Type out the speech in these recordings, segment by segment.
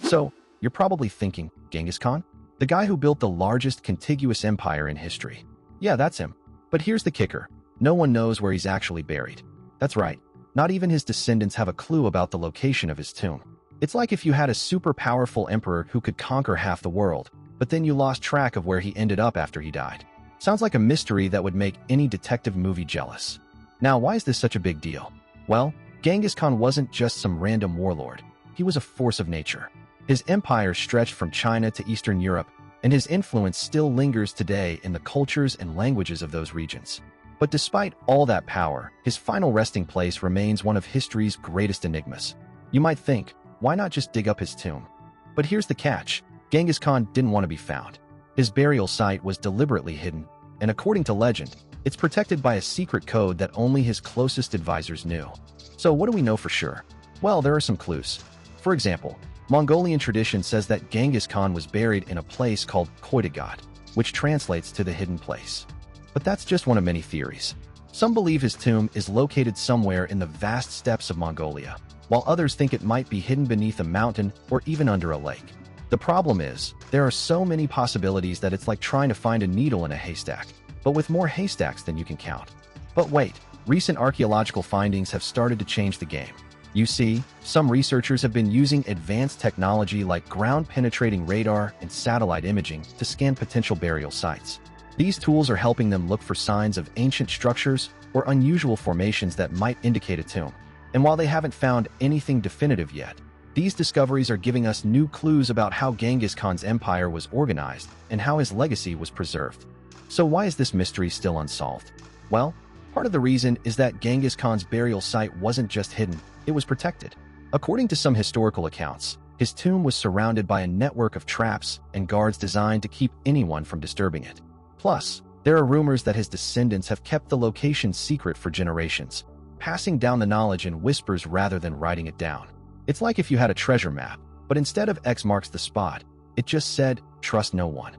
So, you're probably thinking, Genghis Khan? The guy who built the largest contiguous empire in history. Yeah, that's him. But here's the kicker. No one knows where he's actually buried. That's right. Not even his descendants have a clue about the location of his tomb. It's like if you had a super powerful emperor who could conquer half the world, but then you lost track of where he ended up after he died. Sounds like a mystery that would make any detective movie jealous. Now, why is this such a big deal? Well, Genghis Khan wasn't just some random warlord. He was a force of nature. His empire stretched from China to Eastern Europe, and his influence still lingers today in the cultures and languages of those regions. But despite all that power, his final resting place remains one of history's greatest enigmas. You might think, why not just dig up his tomb? But here's the catch. Genghis Khan didn't want to be found. His burial site was deliberately hidden, and according to legend, it's protected by a secret code that only his closest advisors knew. So what do we know for sure? Well, there are some clues. For example, Mongolian tradition says that Genghis Khan was buried in a place called Koytagat, which translates to the hidden place. But that's just one of many theories. Some believe his tomb is located somewhere in the vast steppes of Mongolia, while others think it might be hidden beneath a mountain or even under a lake. The problem is, there are so many possibilities that it's like trying to find a needle in a haystack, but with more haystacks than you can count. But wait, recent archaeological findings have started to change the game. You see, some researchers have been using advanced technology like ground-penetrating radar and satellite imaging to scan potential burial sites. These tools are helping them look for signs of ancient structures or unusual formations that might indicate a tomb. And while they haven't found anything definitive yet, these discoveries are giving us new clues about how Genghis Khan's empire was organized and how his legacy was preserved. So why is this mystery still unsolved? Well, part of the reason is that Genghis Khan's burial site wasn't just hidden, it was protected. According to some historical accounts, his tomb was surrounded by a network of traps and guards designed to keep anyone from disturbing it. Plus, there are rumors that his descendants have kept the location secret for generations, passing down the knowledge in whispers rather than writing it down. It's like if you had a treasure map, but instead of X marks the spot, it just said, trust no one.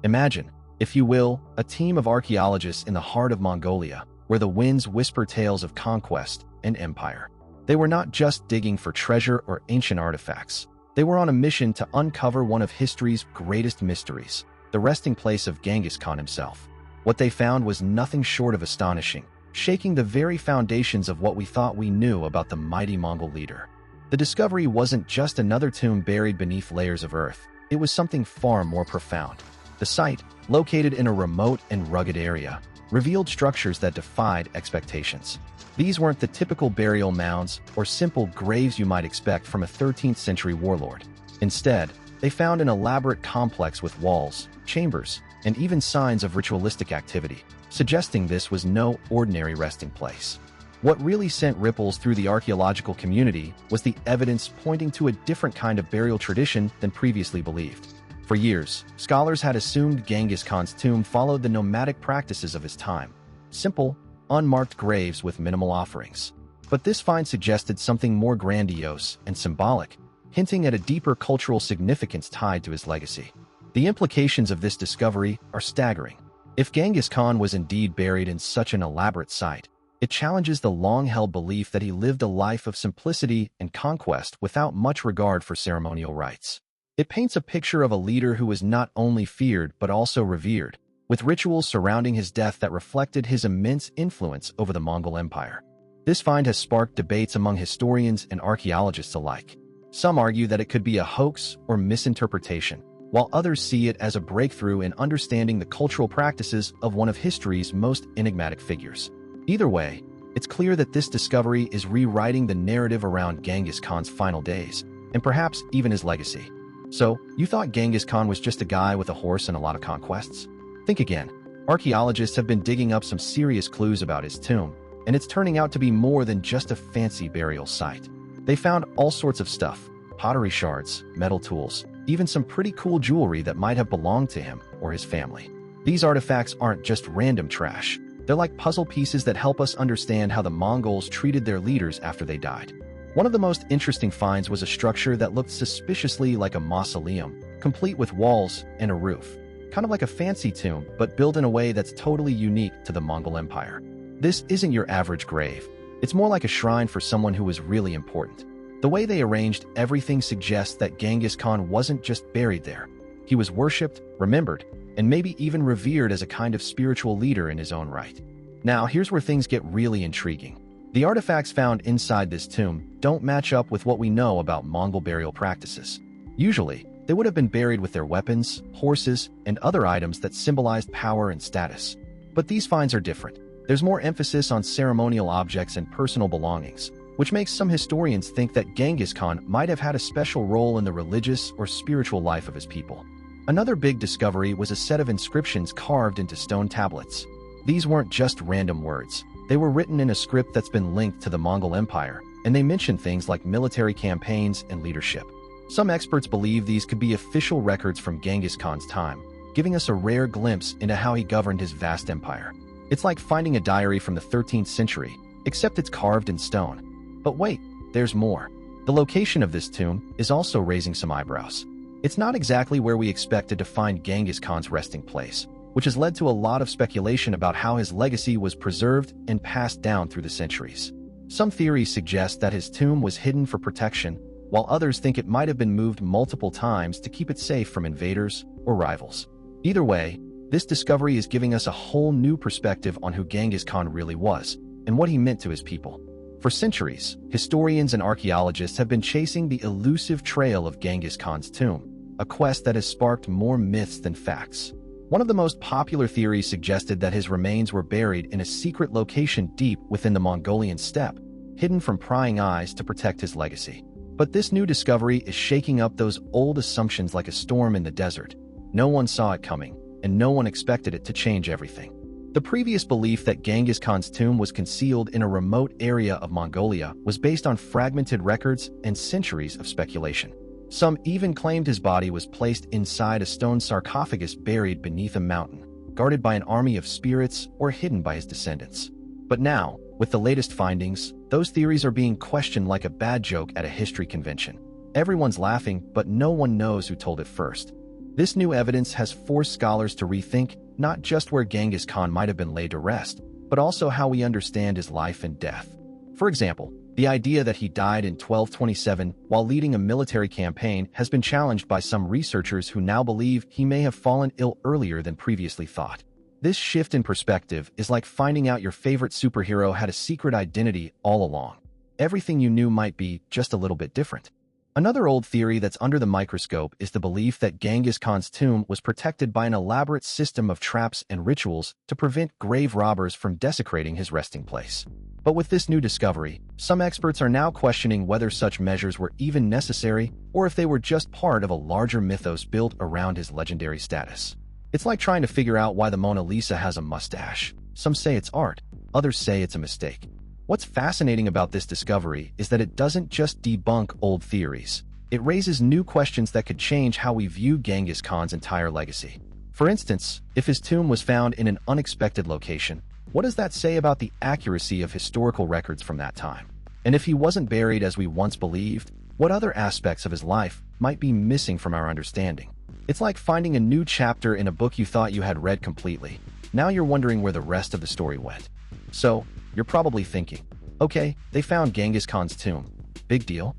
Imagine, if you will, a team of archaeologists in the heart of Mongolia, where the winds whisper tales of conquest and empire. They were not just digging for treasure or ancient artifacts. They were on a mission to uncover one of history's greatest mysteries, the resting place of Genghis Khan himself. What they found was nothing short of astonishing, shaking the very foundations of what we thought we knew about the mighty Mongol leader. The discovery wasn't just another tomb buried beneath layers of earth. It was something far more profound. The site, located in a remote and rugged area, revealed structures that defied expectations. These weren't the typical burial mounds or simple graves you might expect from a 13th century warlord. Instead, they found an elaborate complex with walls, chambers, and even signs of ritualistic activity, suggesting this was no ordinary resting place. What really sent ripples through the archaeological community was the evidence pointing to a different kind of burial tradition than previously believed. For years, scholars had assumed Genghis Khan's tomb followed the nomadic practices of his time. Simple, unmarked graves with minimal offerings. But this find suggested something more grandiose and symbolic, hinting at a deeper cultural significance tied to his legacy. The implications of this discovery are staggering. If Genghis Khan was indeed buried in such an elaborate site, it challenges the long-held belief that he lived a life of simplicity and conquest without much regard for ceremonial rites. It paints a picture of a leader who was not only feared but also revered, with rituals surrounding his death that reflected his immense influence over the Mongol Empire. This find has sparked debates among historians and archaeologists alike. Some argue that it could be a hoax or misinterpretation, while others see it as a breakthrough in understanding the cultural practices of one of history's most enigmatic figures. Either way, it's clear that this discovery is rewriting the narrative around Genghis Khan's final days, and perhaps even his legacy. So, you thought Genghis Khan was just a guy with a horse and a lot of conquests? Think again. Archaeologists have been digging up some serious clues about his tomb, and it's turning out to be more than just a fancy burial site. They found all sorts of stuff: pottery shards, metal tools, even some pretty cool jewelry that might have belonged to him or his family. These artifacts aren't just random trash. They're like puzzle pieces that help us understand how the Mongols treated their leaders after they died. One of the most interesting finds was a structure that looked suspiciously like a mausoleum, complete with walls and a roof. Kind of like a fancy tomb, but built in a way that's totally unique to the Mongol Empire. This isn't your average grave. It's more like a shrine for someone who was really important. The way they arranged everything suggests that Genghis Khan wasn't just buried there. He was worshipped, remembered, and maybe even revered as a kind of spiritual leader in his own right. Now, here's where things get really intriguing. The artifacts found inside this tomb don't match up with what we know about Mongol burial practices. Usually, they would have been buried with their weapons, horses, and other items that symbolized power and status. But these finds are different. There's more emphasis on ceremonial objects and personal belongings, which makes some historians think that Genghis Khan might have had a special role in the religious or spiritual life of his people. Another big discovery was a set of inscriptions carved into stone tablets. These weren't just random words. They were written in a script that's been linked to the Mongol Empire, and they mention things like military campaigns and leadership. Some experts believe these could be official records from Genghis Khan's time, giving us a rare glimpse into how he governed his vast empire. It's like finding a diary from the 13th century, except it's carved in stone. But wait, there's more. The location of this tomb is also raising some eyebrows. It's not exactly where we expected to find Genghis Khan's resting place, which has led to a lot of speculation about how his legacy was preserved and passed down through the centuries. Some theories suggest that his tomb was hidden for protection, while others think it might have been moved multiple times to keep it safe from invaders or rivals. Either way, this discovery is giving us a whole new perspective on who Genghis Khan really was and what he meant to his people. For centuries, historians and archaeologists have been chasing the elusive trail of Genghis Khan's tomb, a quest that has sparked more myths than facts. One of the most popular theories suggested that his remains were buried in a secret location deep within the Mongolian steppe, hidden from prying eyes to protect his legacy. But this new discovery is shaking up those old assumptions like a storm in the desert. No one saw it coming, and no one expected it to change everything. The previous belief that Genghis Khan's tomb was concealed in a remote area of Mongolia was based on fragmented records and centuries of speculation. Some even claimed his body was placed inside a stone sarcophagus buried beneath a mountain, guarded by an army of spirits or hidden by his descendants. But now, with the latest findings, those theories are being questioned like a bad joke at a history convention. Everyone's laughing, but no one knows who told it first. This new evidence has forced scholars to rethink not just where Genghis Khan might have been laid to rest, but also how we understand his life and death. For example, the idea that he died in 1227 while leading a military campaign has been challenged by some researchers who now believe he may have fallen ill earlier than previously thought. This shift in perspective is like finding out your favorite superhero had a secret identity all along. Everything you knew might be just a little bit different. Another old theory that's under the microscope is the belief that Genghis Khan's tomb was protected by an elaborate system of traps and rituals to prevent grave robbers from desecrating his resting place. But with this new discovery, some experts are now questioning whether such measures were even necessary or if they were just part of a larger mythos built around his legendary status. It's like trying to figure out why the Mona Lisa has a mustache. Some say it's art, others say it's a mistake. What's fascinating about this discovery is that it doesn't just debunk old theories. It raises new questions that could change how we view Genghis Khan's entire legacy. For instance, if his tomb was found in an unexpected location, what does that say about the accuracy of historical records from that time? And if he wasn't buried as we once believed, what other aspects of his life might be missing from our understanding? It's like finding a new chapter in a book you thought you had read completely. Now you're wondering where the rest of the story went. So, you're probably thinking, okay, they found Genghis Khan's tomb. Big deal?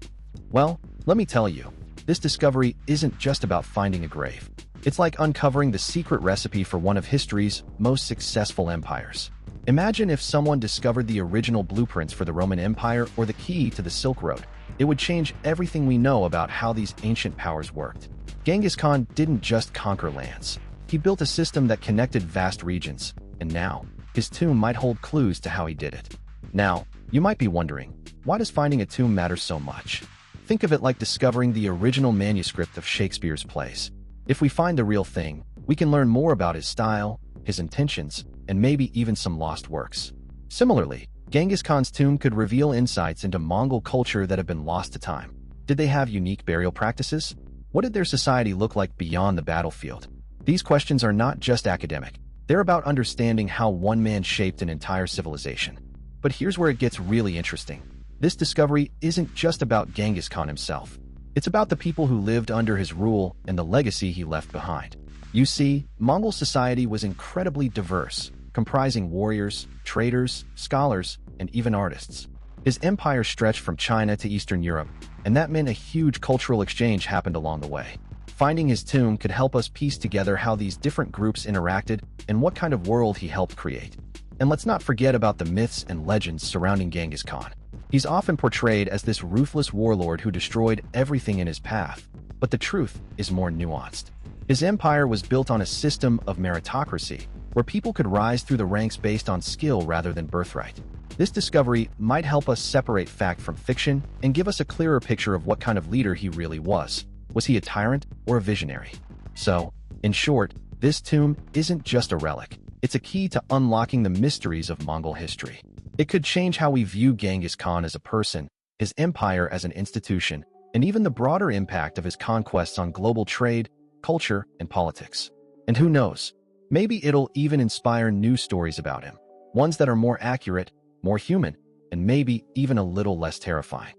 Well, let me tell you, this discovery isn't just about finding a grave. It's like uncovering the secret recipe for one of history's most successful empires. Imagine if someone discovered the original blueprints for the Roman Empire or the key to the Silk Road. It would change everything we know about how these ancient powers worked. Genghis Khan didn't just conquer lands. He built a system that connected vast regions, and now, his tomb might hold clues to how he did it. Now, you might be wondering, why does finding a tomb matter so much? Think of it like discovering the original manuscript of Shakespeare's plays. If we find the real thing, we can learn more about his style, his intentions, and maybe even some lost works. Similarly, Genghis Khan's tomb could reveal insights into Mongol culture that have been lost to time. Did they have unique burial practices? What did their society look like beyond the battlefield? These questions are not just academic. They're about understanding how one man shaped an entire civilization. But here's where it gets really interesting. This discovery isn't just about Genghis Khan himself. It's about the people who lived under his rule and the legacy he left behind. You see, Mongol society was incredibly diverse, comprising warriors, traders, scholars, and even artists. His empire stretched from China to Eastern Europe, and that meant a huge cultural exchange happened along the way. Finding his tomb could help us piece together how these different groups interacted and what kind of world he helped create. And let's not forget about the myths and legends surrounding Genghis Khan. He's often portrayed as this ruthless warlord who destroyed everything in his path, but the truth is more nuanced. His empire was built on a system of meritocracy, where people could rise through the ranks based on skill rather than birthright. This discovery might help us separate fact from fiction and give us a clearer picture of what kind of leader he really was. Was he a tyrant or a visionary? So, in short, this tomb isn't just a relic. It's a key to unlocking the mysteries of Mongol history. It could change how we view Genghis Khan as a person, his empire as an institution, and even the broader impact of his conquests on global trade, culture, and politics. And who knows, maybe it'll even inspire new stories about him, ones that are more accurate, more human, and maybe even a little less terrifying.